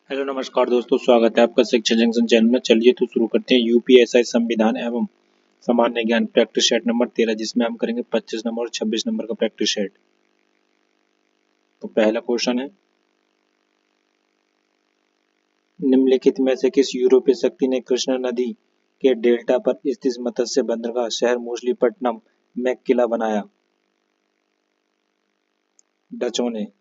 Hello नमस्कार दोस्तों, स्वागत है आपका शिक्षा जंक्शन चैनल में। चलिए तो शुरू करते हैं यूपीएसआई संविधान एवं सामान्य ज्ञान प्रैक्टिस सेट नंबर 13, जिसमें हम करेंगे 25 नंबर और 26 नंबर का प्रैक्टिस सेट। तो पहला क्वेश्चन है, निम्नलिखित में से किस यूरोपीय शक्ति ने कृष्णा नदी के डेल्टा पर स्थित मत्स्य बंदरगाह शहर मछलीपट्टनम में किला बनाया? डचों ने।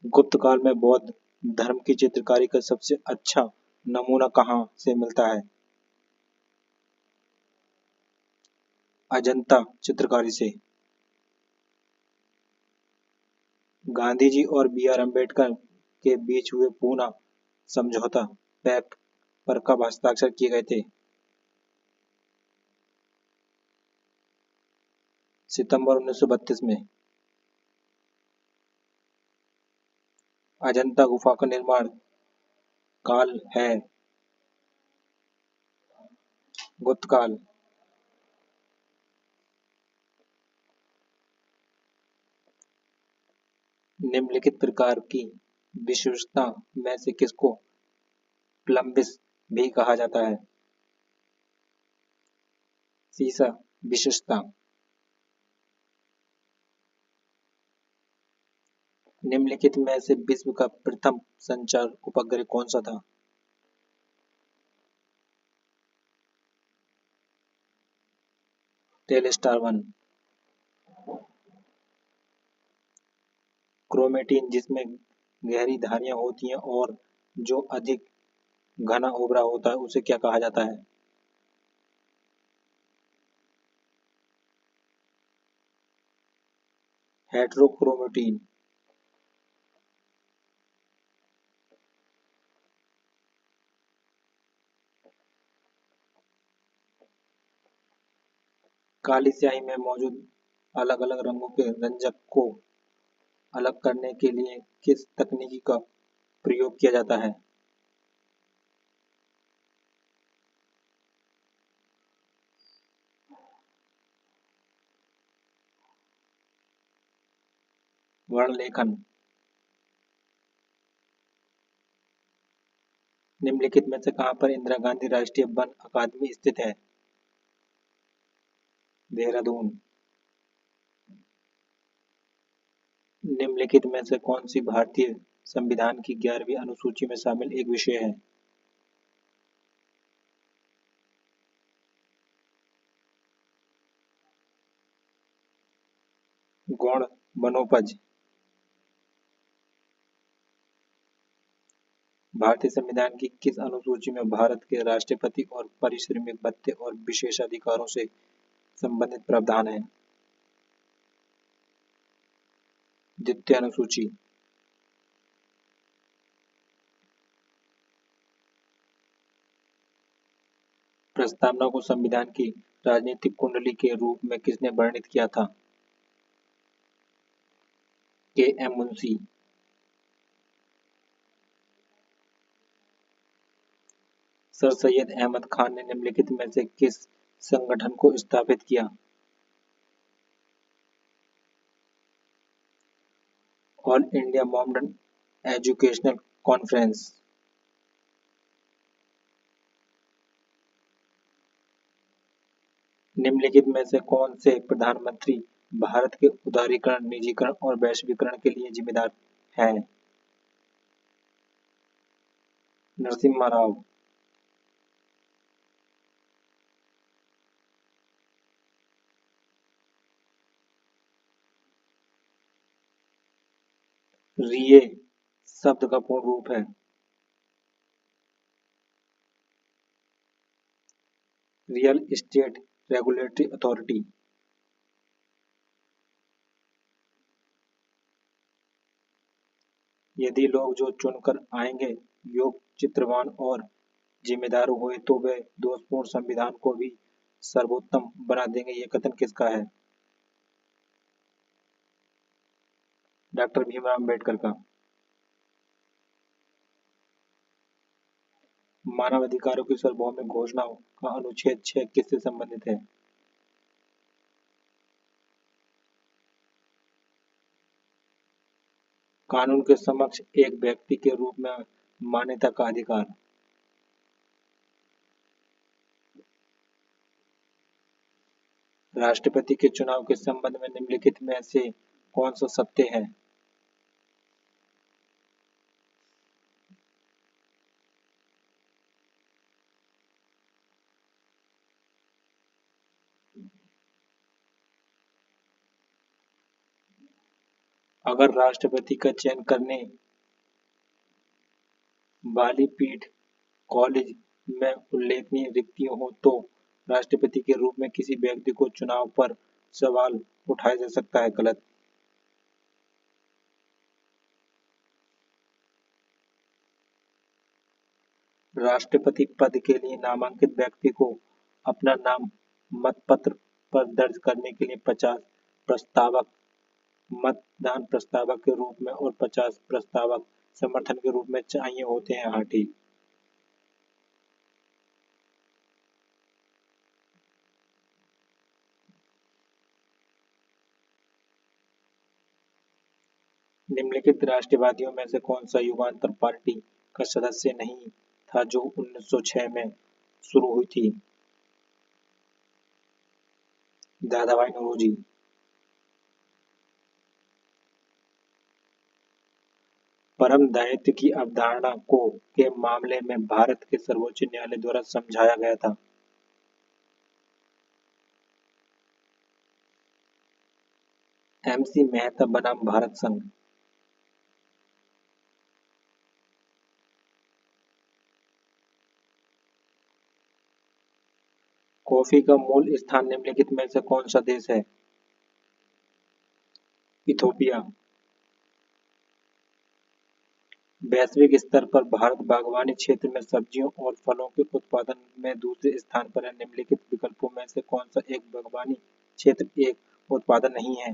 गुप्त काल में बौद्ध धर्म की चित्रकारी का सबसे अच्छा नमूना कहाँ से मिलता है? अजंता चित्रकारी से। गांधी जी और बी आर अम्बेडकर के बीच हुए पूना समझौता पैक्ट पर कब हस्ताक्षर किए गए थे? सितंबर 1932 में। अजंता गुफा का निर्माण काल है गुप्त काल। निम्नलिखित प्रकार की विशेषता में से किसको प्लम्बिस भी कहा जाता है? सीसा विशेषता। निम्नलिखित में से विश्व का प्रथम संचार उपग्रह कौन सा था? टेलस्टार 1। क्रोमेटिन, जिसमें गहरी धारियां होती हैं और जो अधिक घना उभरा होता है, उसे क्या कहा जाता है? हेट्रोक्रोमेटिन। काली स्याही में मौजूद अलग अलग रंगों के रंजक को अलग करने के लिए किस तकनीक का प्रयोग किया जाता है? वर्णलेखन। निम्नलिखित में से कहाँ पर इंदिरा गांधी राष्ट्रीय वन अकादमी स्थित है? देहरादून। निम्नलिखित में से कौन सी भारतीय संविधान की 11वीं अनुसूची में शामिल एक विषय है? गौण वनोपज। भारतीय संविधान की किस अनुसूची में भारत के राष्ट्रपति और पारिश्रमिक भत्ते और विशेषाधिकारों से संबंधित प्रावधान है? द्वितीय अनुसूची। प्रस्तावना को संविधान की राजनीतिक कुंडली के रूप में किसने वर्णित किया था? के एम मुंशी। सर सैयद अहमद खान ने निम्नलिखित में से किस संगठन को स्थापित किया? All India modern educational conference. निम्नलिखित में से कौन से प्रधानमंत्री भारत के उदारीकरण, निजीकरण और वैश्वीकरण के लिए जिम्मेदार हैं? नरसिम्हा राव। रिए शब्द का पूर्ण रूप है? Real estate regulatory authority. यदि लोग जो चुनकर आएंगे योग्य, चित्रवान और जिम्मेदार हुए तो वे दोषपूर्ण संविधान को भी सर्वोत्तम बना देंगे। ये कथन किसका है? डॉक्टर भीमराव अम्बेडकर का। मानव अधिकारों की सार्वभौमिक घोषणा का अनुच्छेद 6 किससे संबंधित है? कानून के समक्ष एक व्यक्ति के रूप में मान्यता का अधिकार। राष्ट्रपति के चुनाव के संबंध में निम्नलिखित में से कौन सा सत्य है? अगर राष्ट्रपति का चयन करने वाली पीठ कॉलेज में उल्लेखनीय रिक्तियां हो तो राष्ट्रपति के रूप में किसी व्यक्ति को चुनाव पर सवाल उठाया जा सकता है। गलत। राष्ट्रपति पद के लिए नामांकित व्यक्ति को अपना नाम मतपत्र पर दर्ज करने के लिए 50 प्रस्तावक मतदान प्रस्तावक के रूप में और 50 प्रस्तावक समर्थन के रूप में चाहिए होते हैं। हाँ, ठीक। निम्नलिखित राष्ट्रवादियों में से कौन सा युगांतर पार्टी का सदस्य नहीं था जो 1906 में शुरू हुई थी? दादाभाई नौरोजी। परम दायित्व की अवधारणा को के मामले में भारत के सर्वोच्च न्यायालय द्वारा समझाया गया था। MC मेहता बनाम भारत संघ। कॉफी का मूल स्थान निम्नलिखित में से कौन सा देश है? इथोपिया। वैश्विक स्तर पर भारत बागवानी क्षेत्र में सब्जियों और फलों के उत्पादन में दूसरे स्थान पर है। निम्नलिखित विकल्पों में से कौन सा एक बागवानी क्षेत्र एक उत्पादन नहीं है?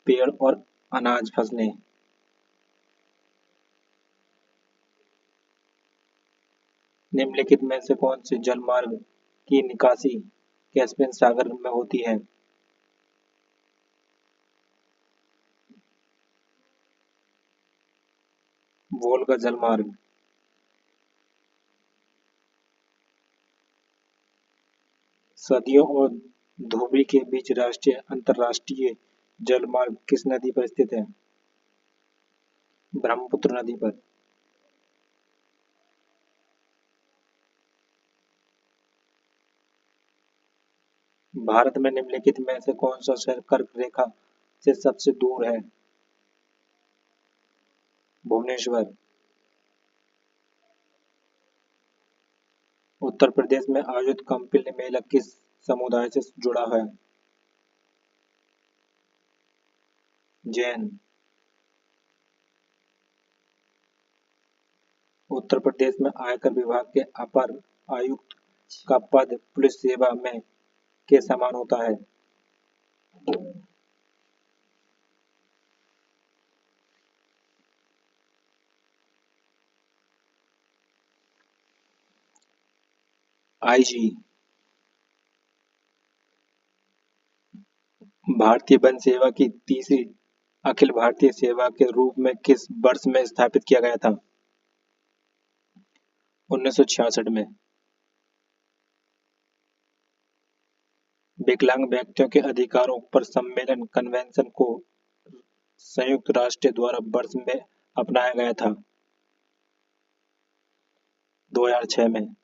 पेड़ और अनाज फसलें। निम्नलिखित में से कौन से जलमार्ग की निकासी कैस्पियन सागर में होती है? वोल्गा जलमार्ग। सदियों और धोबी के बीच राष्ट्रीय अंतर्राष्ट्रीय जलमार्ग किस नदी पर स्थित है? ब्रह्मपुत्र नदी पर। भारत में निम्नलिखित में से कौन सा शहर कर्क रेखा से सबसे दूर है? भुवनेश्वर। उत्तर प्रदेश में आयोजित कपिल मेला किस समुदाय से जुड़ा है? जैन। उत्तर प्रदेश में आयकर विभाग के अपर आयुक्त का पद पुलिस सेवा में के समान होता है। IG। भारतीय वन सेवा की तीसरी अखिल भारतीय सेवा के रूप में किस वर्ष में स्थापित किया गया था? 1966 में। विकलांग व्यक्तियों के अधिकारों पर सम्मेलन कन्वेंशन को संयुक्त राष्ट्र द्वारा वर्ष में अपनाया गया था? 2006 में।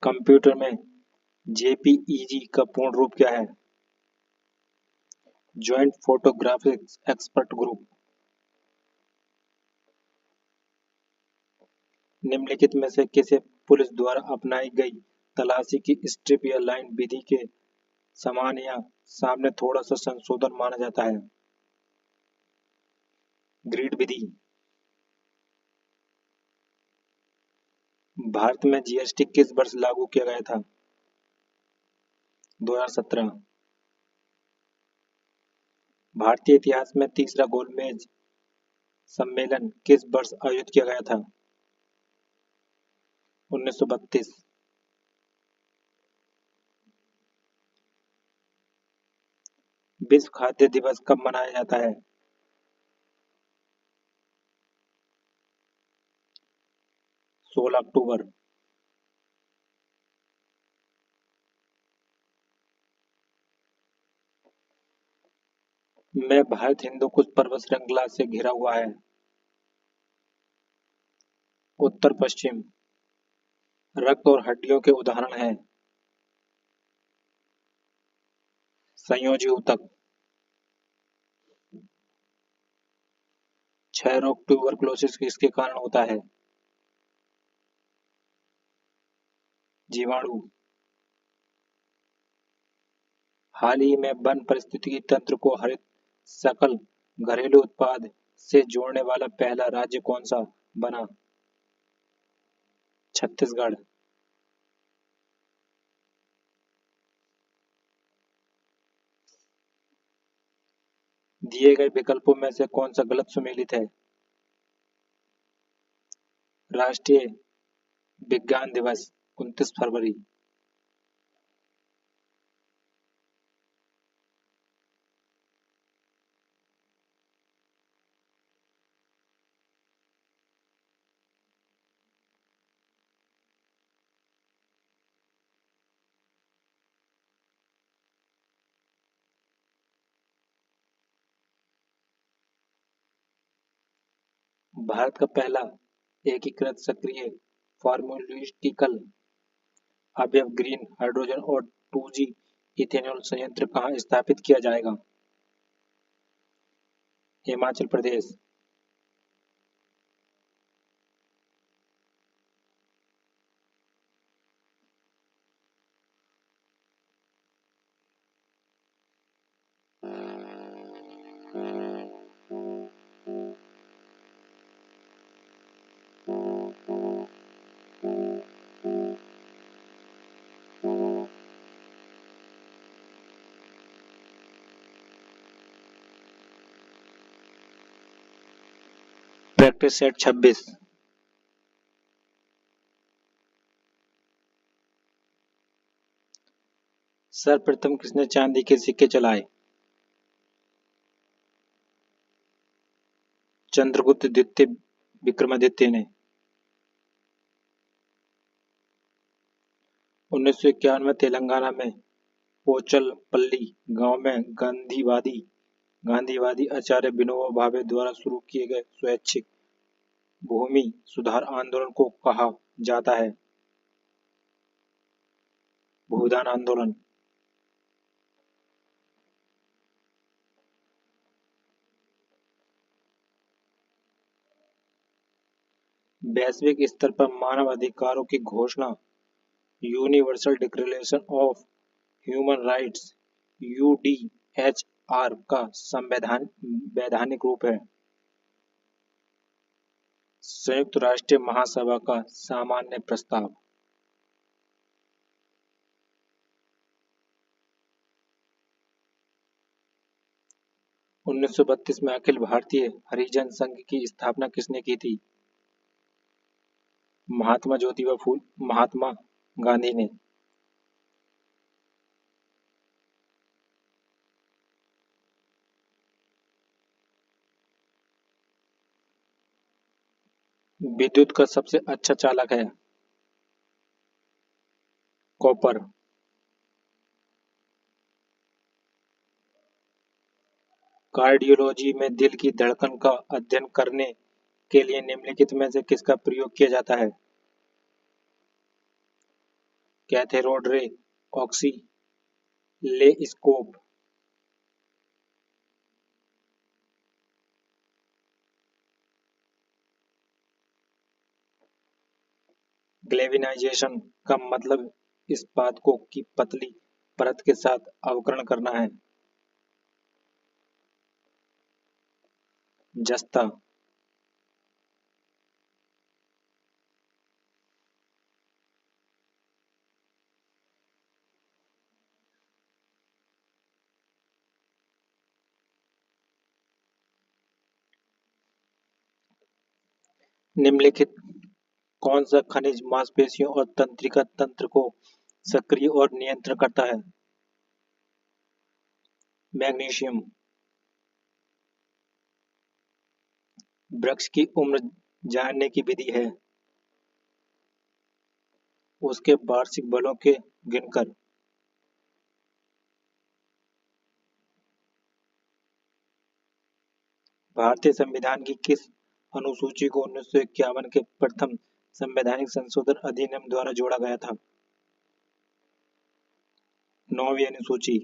कंप्यूटर में JPEG का पूर्ण रूप क्या है? Joint photographics expert group. निम्नलिखित में से किसे पुलिस द्वारा अपनाई गई तलाशी की स्ट्रिप या लाइन विधि के समान या सामने थोड़ा सा संशोधन माना जाता है? ग्रिड विधि। भारत में GST किस वर्ष लागू किया गया था? 2017। भारतीय इतिहास में तीसरा गोलमेज सम्मेलन किस वर्ष आयोजित किया गया था? 1932। विश्व खाद्य दिवस कब मनाया जाता है? 16 अक्टूबर। में भारत हिंदू कुछ पर्वत श्रृंखला से घिरा हुआ है? उत्तर पश्चिम। रक्त और हड्डियों के उदाहरण हैं? संयोजी ऊतक। क्षय रोग ट्यूबरकुलोसिस किसके कारण होता है? जीवाणु। हाल ही में वन पारिस्थितिकी तंत्र को हरित सकल घरेलू उत्पाद से जोड़ने वाला पहला राज्य कौन सा बना? छत्तीसगढ़। दिए गए विकल्पों में से कौन सा गलत सुमेलित है? राष्ट्रीय विज्ञान दिवस 29 फरवरी। भारत का पहला एकीकृत सक्रिय फार्मास्यूटिकल अवयव ग्रीन हाइड्रोजन और 2G इथेनॉल संयंत्र कहाँ स्थापित किया जाएगा? हिमाचल प्रदेश। Practice set 26। सर्वप्रथम किसने चांदी के सिक्के चलाए? चंद्रगुप्त द्वितीय विक्रमादित्य ने। 1951 में तेलंगाना में पोचलपल्ली गांव में गांधीवादी आचार्य विनोबा भावे द्वारा शुरू किए गए स्वैच्छिक भूमि सुधार आंदोलन को कहा जाता है? भूदान आंदोलन। वैश्विक स्तर पर मानव अधिकारों की घोषणा universal declaration of human rights UDHR का वैधानिक रूप है? संयुक्त राष्ट्र महासभा का सामान्य प्रस्ताव। 1932 में अखिल भारतीय हरिजन संघ की स्थापना किसने की थी? महात्मा गांधी ने। विद्युत का सबसे अच्छा चालक है? कॉपर। कार्डियोलॉजी में दिल की धड़कन का अध्ययन करने के लिए निम्नलिखित में से किसका प्रयोग किया जाता है? Cathode ray ऑक्सीलेस्कोप। ग्लेविनाइजेशन का मतलब इस्पात को की पतली परत के साथ अवकरण करना है? जस्ता। निम्नलिखित कौन सा खनिज मांसपेशियों और तंत्रिका तंत्र को सक्रिय और नियंत्रण करता है? मैग्नीशियम। वृक्ष की उम्र जानने की विधि है उसके वार्षिक बलों के गिनकर। भारतीय संविधान की किस अनुसूची को 1951 के प्रथम संवैधानिक संशोधन अधिनियम द्वारा जोड़ा गया था? 9वीं अनुसूची।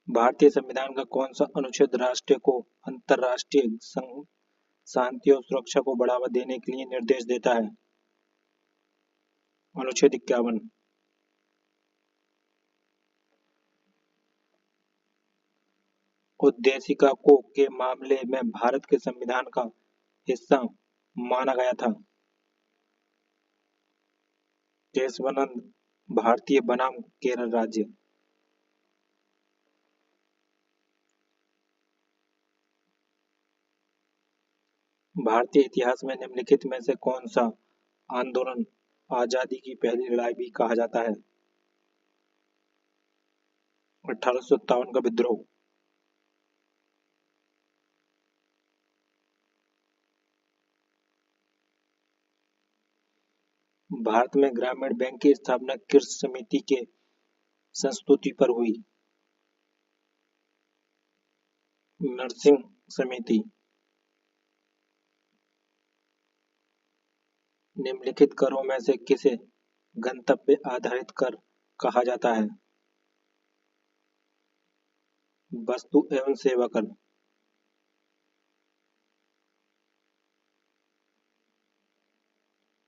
भारतीय संविधान का कौन सा अनुच्छेद राष्ट्र को अंतर्राष्ट्रीय शांति और सुरक्षा को बढ़ावा देने के लिए निर्देश देता है? अनुच्छेद 51। उद्देशिका को के मामले में भारत के संविधान का हिस्सा माना गया था। केशवानंद भारतीय बनाम केरल राज्य। भारतीय इतिहास में निम्नलिखित में से कौन सा आंदोलन आजादी की पहली लड़ाई भी कहा जाता है? 1857 का विद्रोह। भारत में ग्रामीण बैंक की स्थापना किस समिति के संस्तुति पर हुई? नरसिंह समिति। निम्नलिखित करों में से किसे गंतव्य आधारित कर कहा जाता है? वस्तु एवं सेवा कर।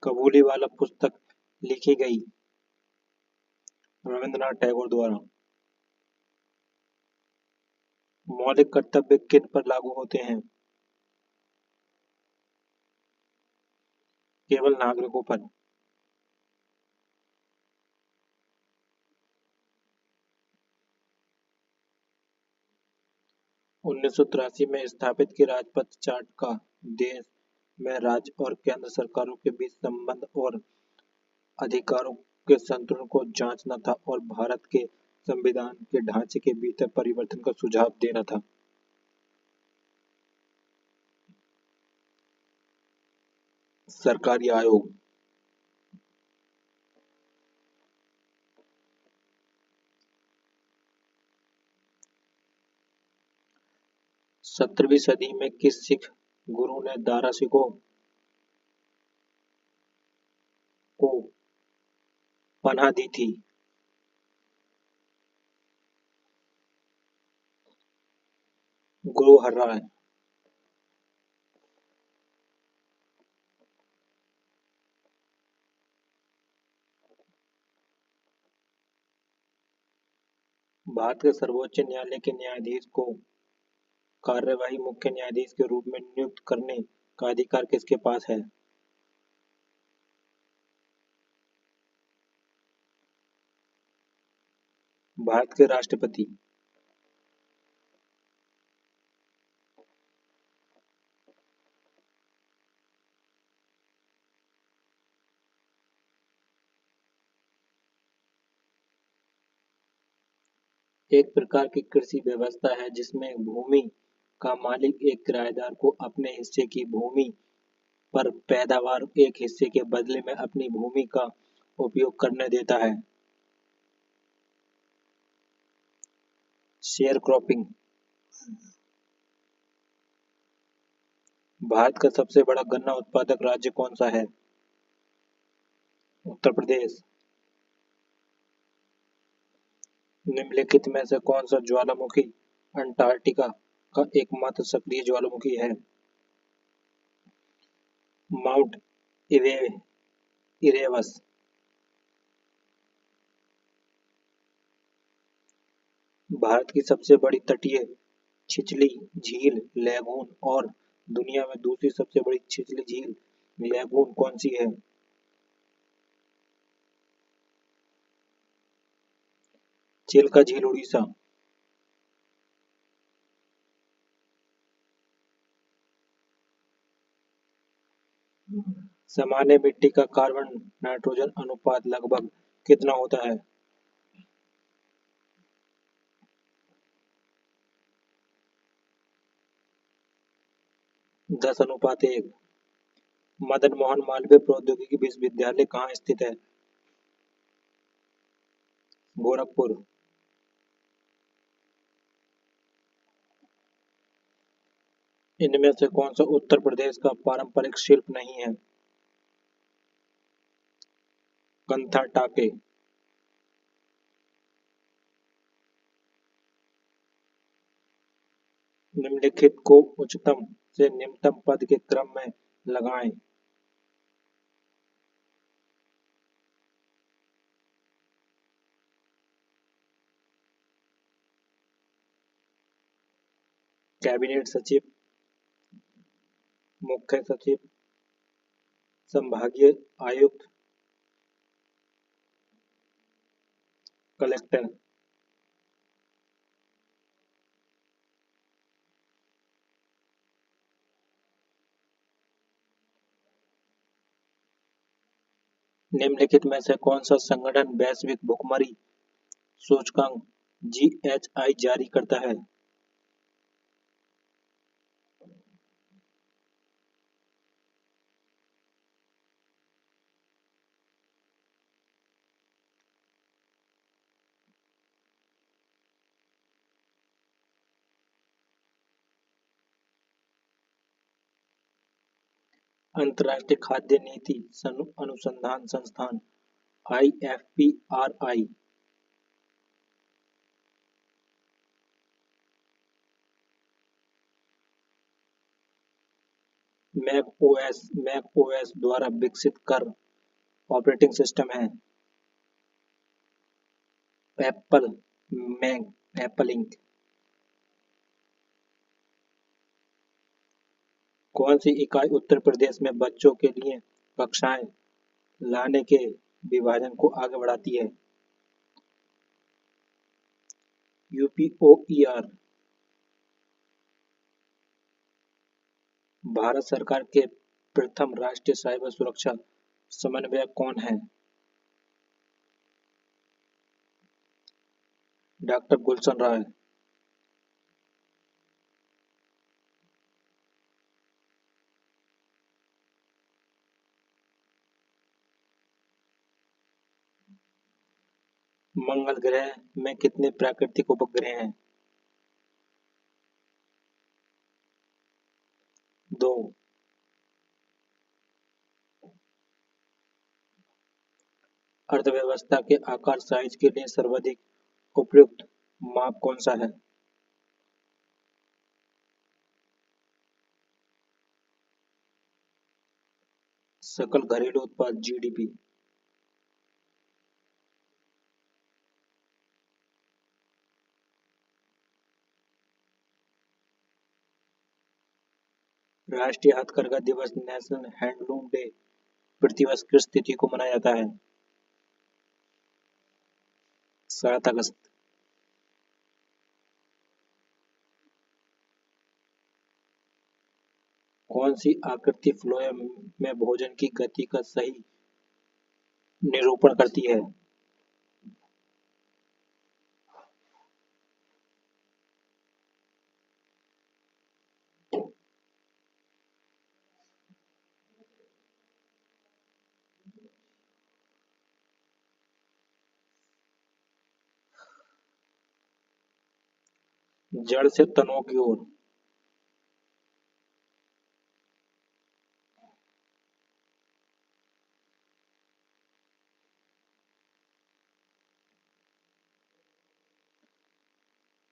कबूलीवाला पुस्तक लिखी गई रविंद्रनाथ टैगोर द्वारा। मौलिक कर्तव्य किन पर लागू होते हैं? केवल नागरिकों पर। 1983 में स्थापित की राजपथ चार्ट का देश में राज्य और केंद्र सरकारों के बीच संबंध और अधिकारों के संतुलन को जांचना था और भारत के संविधान के ढांचे के भीतर परिवर्तन का सुझाव देना था। सरकारी आयोग। 17वीं सदी में किस सिख गुरु ने दारा सिकों को पनाह दी थी? गुरु हरराय। भारत के सर्वोच्च न्यायालय के न्यायाधीश को कार्यवाही मुख्य न्यायाधीश के रूप में नियुक्त करने का अधिकार किसके पास है? भारत के राष्ट्रपति। एक प्रकार की कृषि व्यवस्था है जिसमें भूमि का मालिक एक किराएदार को अपने हिस्से की भूमि पर पैदावार एक हिस्से के बदले में अपनी भूमि का उपयोग करने देता है। Share cropping. भारत का सबसे बड़ा गन्ना उत्पादक राज्य कौन सा है? उत्तर प्रदेश। निम्नलिखित में से कौन सा ज्वालामुखी अंटार्कटिका का एकमात्र सक्रिय ज्वालामुखी है? Mount Erebus. भारत की सबसे बड़ी तटीय छिछली झील लैगून और दुनिया में दूसरी सबसे बड़ी छिछली झील लैगून कौन सी है? चिल्का झील उड़ीसा। सामान्य मिट्टी का कार्बन नाइट्रोजन अनुपात लगभग कितना होता है? 10:1। मदन मोहन मालवीय प्रौद्योगिकी विश्वविद्यालय कहाँ स्थित है? गोरखपुर। इनमें से कौन सा उत्तर प्रदेश का पारंपरिक शिल्प नहीं है? कंथा टाके। निम्नलिखित को उच्चतम से निम्नतम पद के क्रम में लगाएं। कैबिनेट सचिव, मुख्य सचिव, संभागीय आयुक्त, कलेक्टर। निम्नलिखित में से कौन सा संगठन वैश्विक भुखमरी सूचकांक (GHI) जारी करता है? अंतर्राष्ट्रीय खाद्य नीति अनुसंधान संस्थान (IFPRI). मैक ओएस द्वारा विकसित कर ऑपरेटिंग सिस्टम है। Apple Mac Apple Inc. कौन सी इकाई उत्तर प्रदेश में बच्चों के लिए कक्षाएं लाने के विभाजन को आगे बढ़ाती है? UPOER। भारत सरकार के प्रथम राष्ट्रीय साइबर सुरक्षा समन्वयक कौन है? डॉक्टर गुलशन राय। मंगल ग्रह में कितने प्राकृतिक उपग्रह हैं? 2। अर्थव्यवस्था के आकार साइज के लिए सर्वाधिक उपयुक्त माप कौन सा है? सकल घरेलू उत्पाद (GDP). राष्ट्रीय हथकरघा दिवस नेशनल हैंडलूम डे प्रतिवर्ष किस तिथि को मनाया जाता है? 7 अगस्त। कौन सी आकृति फ्लोएम में भोजन की गति का सही निरूपण करती है? जड़ से तनों की ओर।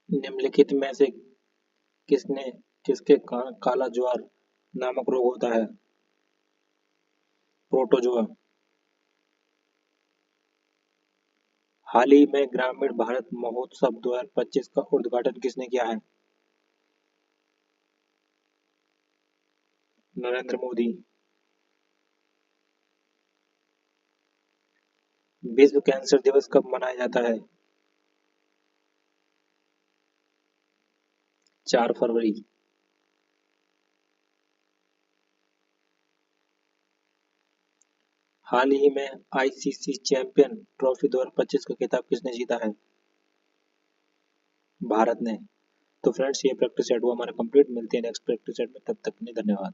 निम्नलिखित में से किसने किसके कारण काला ज्वार नामक रोग होता है? प्रोटोजोआ। हाल ही में ग्रामीण भारत महोत्सव 2025 का उद्घाटन किसने किया है? नरेंद्र मोदी। विश्व कैंसर दिवस कब मनाया जाता है? 4 फरवरी। हाल ही में आईसीसी चैंपियन ट्रॉफी 2025 का खिताब किसने जीता है? भारत ने। तो फ्रेंड्स, ये प्रैक्टिस सेट हुआ हमारा कंप्लीट। मिलते हैं नेक्स्ट प्रैक्टिस सेट में, तब तक के लिए धन्यवाद।